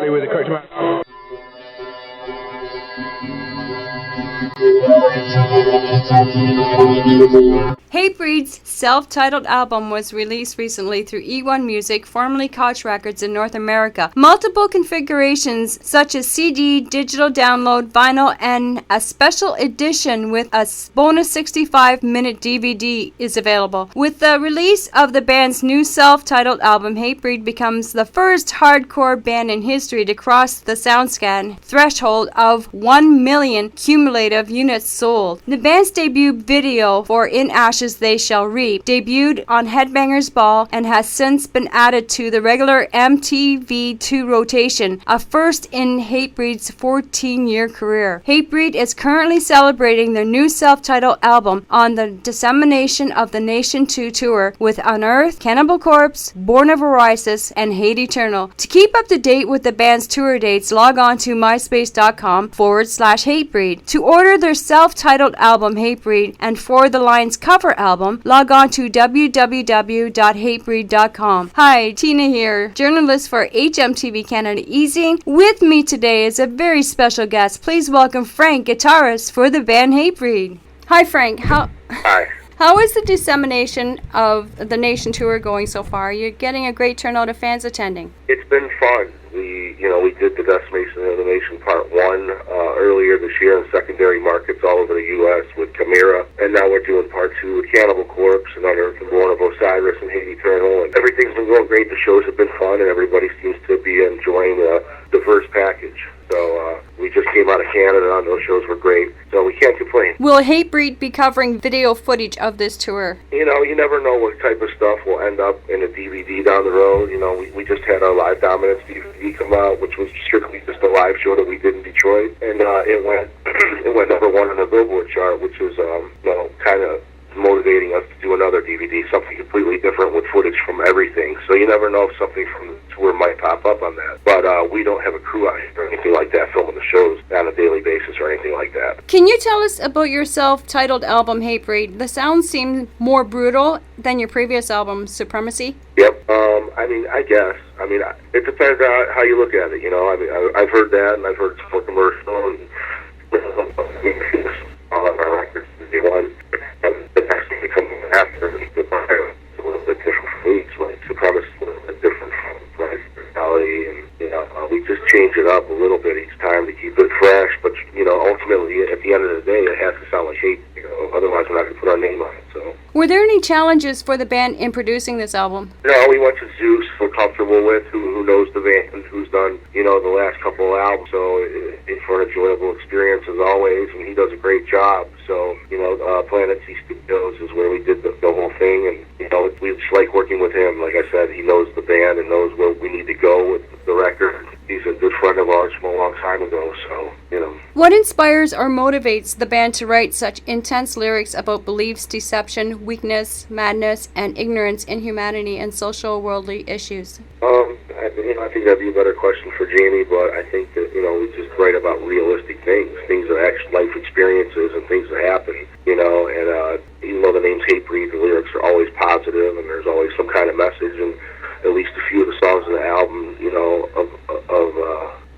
correctly with the correct amount. Hatebreed's self-titled album was released recently through E1 Music, formerly Koch Records in North America. Multiple configurations such as CD, digital download, vinyl, and a special edition with a bonus 65-minute DVD is available. With the release of the band's new self-titled album, Hatebreed becomes the first hardcore band in history to cross the SoundScan threshold of 1 million cumulative units sold. The band's debut video for In Ashes They Shall Reap debuted on Headbangers Ball and has since been added to the regular MTV2 rotation, a first in Hatebreed's 14-year career. Hatebreed is currently celebrating their new self-titled album on the Dissemination of the Nation 2 tour with Unearth, Cannibal Corpse, Born of Orisis, and Hate Eternal. To keep up to date with the band's tour dates, log on to myspace.com/Hatebreed. To order their self-titled album Hatebreed and For the Line's cover album, log on to www.hatebreed.com. Hi, Tina here, journalist for HMTV Canada Easy. With me today is a very special guest. Please welcome Frank, guitarist for the band Hatebreed. Hi Frank, Hi. How is the Dissemination of the Nation tour going so far? You're getting a great turnout of fans attending. It's been fun. We did the Decimation of the Nation Part 1 earlier this year in secondary markets all over the U.S. with Chimera, and now we're doing Part 2 with Cannibal Corpse and Unearth and Born of Osiris and Hate Eternal, and everything's been going great. The shows have been fun, and everybody seems to be enjoying the diverse package. So we just came out of Canada, and those shows were great, so we can't complain. Will Hatebreed be covering video footage of this tour? You never know what type of stuff will end up in a DVD down the road. We just had our Live Dominance DVD come out, which was strictly just a live show that we did in Detroit, and it went it went number 1 on the Billboard chart, which was kind of motivating us to do another DVD, something completely different with footage from everything. So you never know if something from the tour might pop up on that. But we don't have a crew out here or anything like that filming the shows on a daily basis or anything like that. Can you tell us about your self-titled album, Hatebreed? The sound seemed more brutal than your previous album, Supremacy. Yep. I guess. It depends on how you look at it. I've heard that, and I've heard it's more commercial, and all of our records is the one. The next thing that comes after is a little bit different from each. Like Supremacy is a little bit different from Rise Reality, and we just change it up a little bit each time to keep it fresh. But ultimately, at the end of the day, it has to sound like hate. Otherwise, we're not going to put our name on it. So. Were there any challenges for the band in producing this album? No, we went to Zeus, we're comfortable with, who knows the band, who's done, the last couple of albums, so it's for an enjoyable experience as always, and he does a great job. So, Planet C Studios is where we did the whole thing, and, we just like working with him. Like I said, he knows the band and knows where we need to go with the record. He's a good friend of ours from a long time ago, so, What inspires or motivates the band to write such intense lyrics about beliefs, deception, weakness, madness, and ignorance in humanity and social worldly issues? I think that'd be a better question for Jamie, but I think that, we just write about realistic things that are actual life experiences and things that happen, and even though the name's Hatebreed, the lyrics are always positive, and there's always some kind of message, and at least a few of the songs in the album,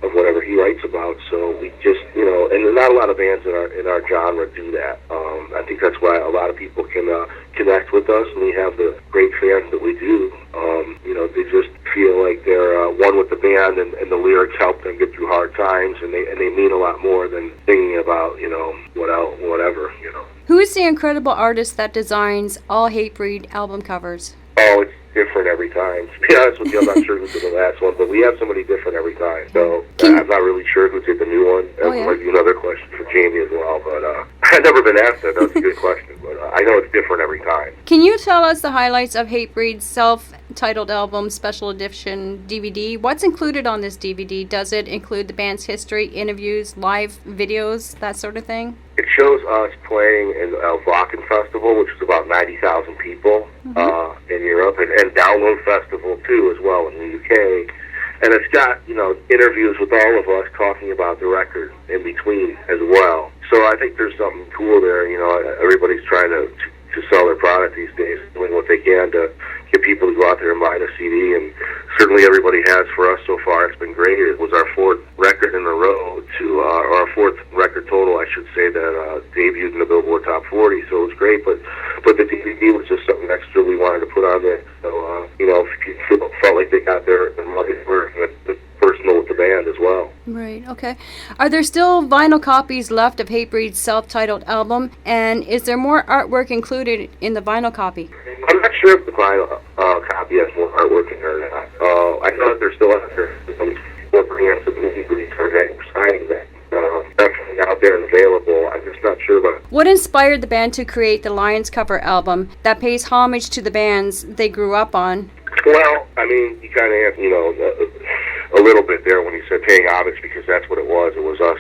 of whatever he writes about. So we just, and not a lot of bands in our genre do that. I think that's why a lot of people can connect with us, and we have the great fans that we do. They just feel like they're one with the band, and the lyrics help them get through hard times, and they mean a lot more than singing about, whatever. Who is the incredible artist that designs all Hatebreed album covers? Oh, it's different every time. To be honest with you, I'm not sure who did the last one, but we have somebody different every time. So I'm not really sure who did the new one. That might be another question for Jamie as well. But I've never been asked that. That's a good question. But I know it's different every time. Can you tell us the highlights of Hatebreed's self-titled album special edition DVD? What's included on this DVD? Does it include the band's history, interviews, live videos, that sort of thing? It shows us playing in Wacken Festival, which is about 90,000 people in Europe, and Download Festival too, as well, in the UK. And it's got interviews with all of us talking about the record in between as well. So I think there's something cool there. Everybody's trying to sell their product these days, doing what they can to get people to go out there and buy the CD, and certainly everybody has for us so far. It's been great. It was on there. So, if people felt like they got their money's worth, that's personal with the band as well. Right, okay. Are there still vinyl copies left of Hatebreed's self-titled album, and is there more artwork included in the vinyl copy? I'm not sure if the vinyl copy has more artwork in there or not. I know that there's still out there some more brands of Hatebreed signing that. Definitely out there and available. I'm just not sure about it. What inspired the band to create the Lions cover album that pays homage to the bands they grew up on? Well, I mean, you kind of have, a little bit there when you said paying homage, because that's what it was. It was us,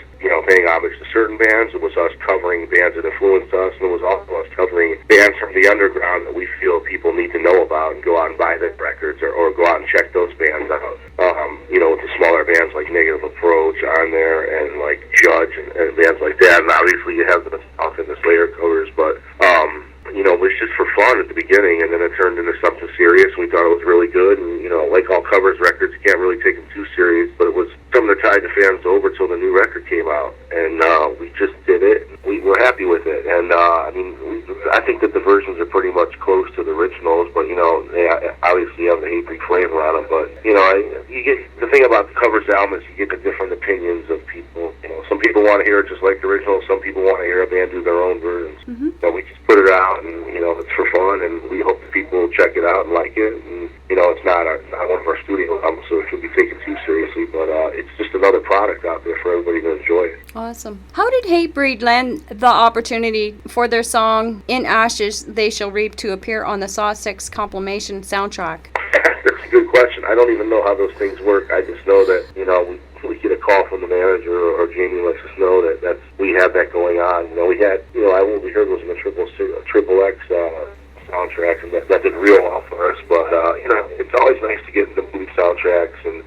paying homage to certain bands. It was us covering bands that influenced us, and it was also us covering bands from the underground that we feel people need to know about and go out and buy their records or go out and check those bands out. With the smaller bands like Negative Approach on there and like Judge and bands like that. And obviously you have the South and the Slayer covers, but it was just for fun at the beginning, and then it turned into something serious. We thought it was really good, and like all covers records, you can't really take them too serious, but it was something that tied the fans over till the new record came out, and we just did it. We were happy with it, and I think that the versions are pretty much close to the originals, but they obviously have the Hatebreed flavor on them. But you get the thing about the covers album is you get the different opinions of people. Some people want to hear it just like the original. Some people want to hear a band do their own versions. Mm-hmm. So we just put it out, and it's for fun, and we hope that people will check it out and like it. And it's not one of our studio albums, so it shouldn't be taken too seriously. But it's just another product out there for everybody to enjoy. Awesome. How did Hatebreed land the opportunity for their song "In Ashes They Shall Reap" to appear on the Saw 6 compilation soundtrack? That's a good question. I don't even know how those things work. I just know that we get a call from the manager, or Jamie lets us know that we have that going on. We had what we heard was in the Triple X soundtrack, and that did real well for us. But it's always nice to get into movie soundtracks, and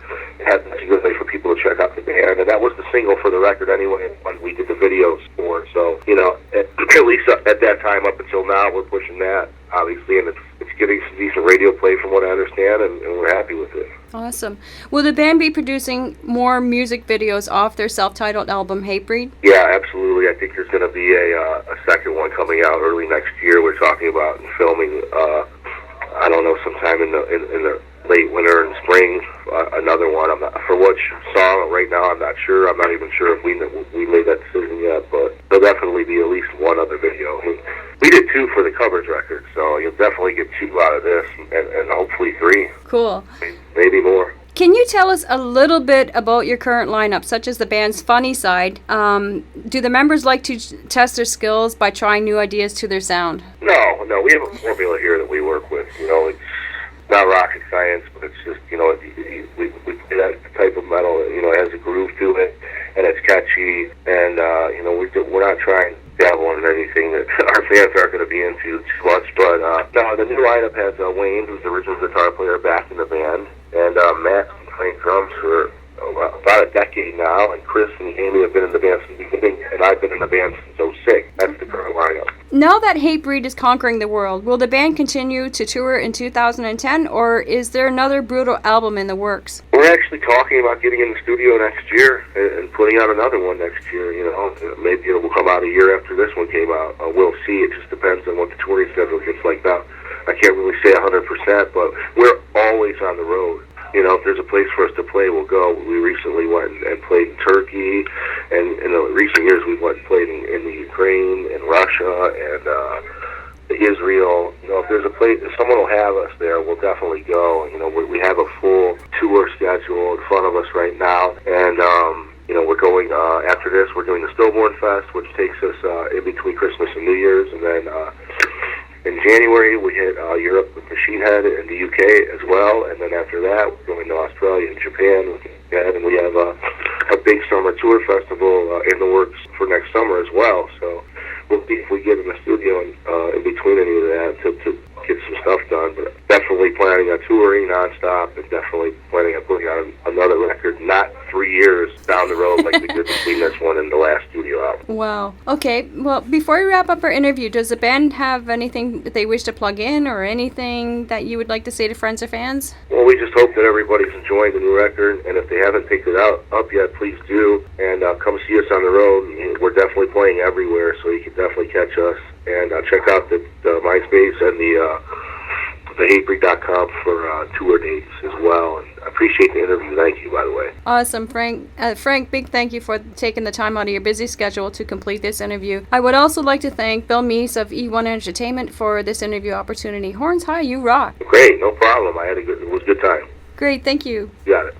that's a good way for people to check out the band. And that was the single for the record anyway when we did the videos for it. So at least at that time up until now, we're pushing that obviously, and it's getting some decent radio play from what I understand, and we're happy with it. Awesome. Will the band be producing more music videos off their self-titled album, Hatebreed? Yeah, absolutely. I think there's going to be a second one coming out early next year. We're talking about filming, I don't know, sometime in the late winter and spring, another one. I'm not for which song right now. I'm not sure. I'm not even sure if we made that decision yet, but there'll definitely be at least one other video. We did 2 for the covers record, so you'll definitely get 2 out of this, and hopefully 3. Cool. Maybe more. Can you tell us a little bit about your current lineup, such as the band's funny side? Do the members like to test their skills by trying new ideas to their sound? No. We have a formula here that we work with. It's not rocket science, but it's just, we play that type of metal, it has a groove to it, and it's catchy, and, we're not trying to dabble in anything that our fans aren't going to be into too much, but, no, the new lineup has Wayne, who's the original guitar player, back in the band, and Matt's been playing drums for about a decade now, and Chris and Amy have been in the band since the beginning, and I've been in the band since 2006. That's the current lineup. Now that Hatebreed is conquering the world, will the band continue to tour in 2010, or is there another brutal album in the works? We're actually talking about getting in the studio next year and putting out another one next year. Maybe it will come out a year after this one came out. We'll see. It just depends on what the touring schedule gets like now. I can't really say 100%, but we're always on the road. If there's a place for us to play, we'll go. We recently went and played in Turkey, and in the recent years we've went and played in the Ukraine, and Russia, and Israel. If there's a place, if someone will have us there, we'll definitely go. We have a full tour schedule in front of us right now, and we're going after this. We're doing the Stillborn Fest, which takes us in between Christmas and New Year's, and then in January, we hit Europe with Machine Head and the UK as well, and then after that, we're going to Australia and Japan with that, and we have a big summer tour festival in the works for next summer as well. So we'll see if we get in the studio in between any of that to get some stuff done. But definitely planning on touring nonstop, and definitely planning on putting out another record, not 3 years down the road like we did between this one and the last studio album. Wow. Okay, well, before we wrap up our interview, does the band have anything that they wish to plug in, or anything that you would like to say to friends or fans? Well, we just hope that everybody's enjoying the new record, and if they haven't picked it up yet, please do, and come see us on the road. We're definitely playing everywhere, so you can definitely catch us, and check out the MySpace and the the Hatebreed.com for tour dates as well. And I appreciate the interview. Thank you, by the way. Awesome, Frank. Frank, big thank you for taking the time out of your busy schedule to complete this interview. I would also like to thank Bill Meese of E1 Entertainment for this interview opportunity. Horns high, you rock. Great, no problem. It was a good time. Great, thank you. You got it.